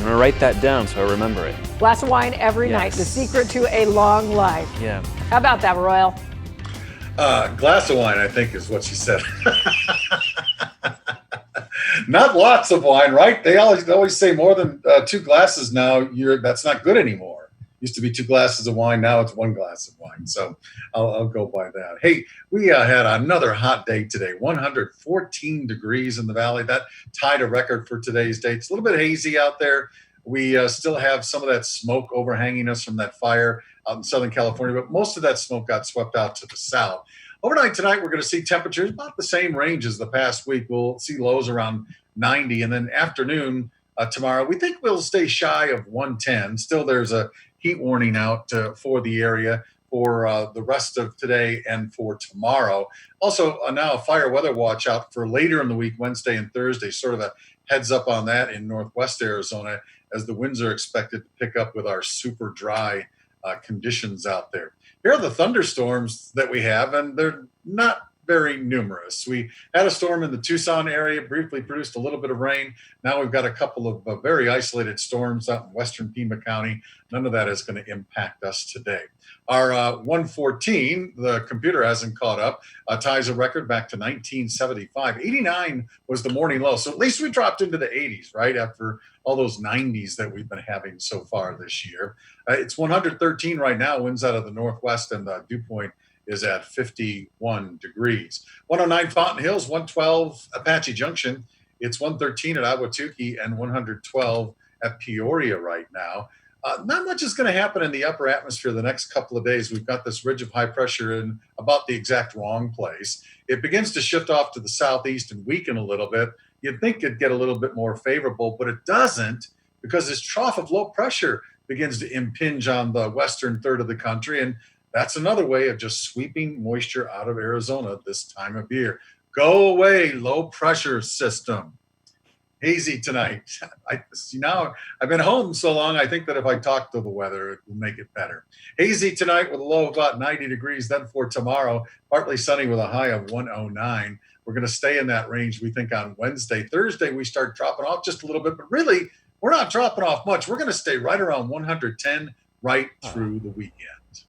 I'm going to write that down so I remember it. Glass of wine every night, the secret to a long life. Yeah. How about that, Royal? Glass of wine, I think, is what she said. Not lots of wine, right? They always say more than 2 glasses now. That's not good anymore. Used to be 2 glasses of wine. Now it's 1 glass of wine. So I'll go by that. Hey, we had another hot day today. 114 degrees in the valley. That tied a record for today's date. It's a little bit hazy out there. We still have some of that smoke overhanging us from that fire out in Southern California, but most of that smoke got swept out to the south. Overnight tonight, we're going to see temperatures about the same range as the past week. We'll see lows around 90, and then afternoon tomorrow, we think we'll stay shy of 110. Still, there's a heat warning out for the area for the rest of today and for tomorrow. Also, now a fire weather watch out for later in the week, Wednesday and Thursday, sort of a heads up on that in northwest Arizona, as the winds are expected to pick up with our super dry conditions out there. Here are the thunderstorms that we have, and they're not very numerous. We had a storm in the Tucson area, briefly produced a little bit of rain. Now we've got a couple of very isolated storms out in western Pima County. None of that is going to impact us today. Our 114, the computer hasn't caught up, ties a record back to 1975. 89 was the morning low. So at least we dropped into the 80s, right, after all those 90s that we've been having so far this year. It's 113 right now, winds out of the northwest, and the dew point is at 51 degrees. 109 Fountain Hills, 112 Apache Junction. It's 113 at Ahwatukee and 112 at Peoria right now. Not much is going to happen in the upper atmosphere the next couple of days. We've got this ridge of high pressure in about the exact wrong place. It begins to shift off to the southeast and weaken a little bit. You'd think it'd get a little bit more favorable, but it doesn't, because this trough of low pressure begins to impinge on the western third of the country. And that's another way of just sweeping moisture out of Arizona this time of year. Go away, low pressure system. Hazy tonight. I've been home so long, I think that if I talk to the weather, it will make it better. Hazy tonight with a low of about 90 degrees. Then for tomorrow, partly sunny with a high of 109. We're going to stay in that range, we think, on Wednesday. Thursday, we start dropping off just a little bit, but really, we're not dropping off much. We're going to stay right around 110 right through the weekend.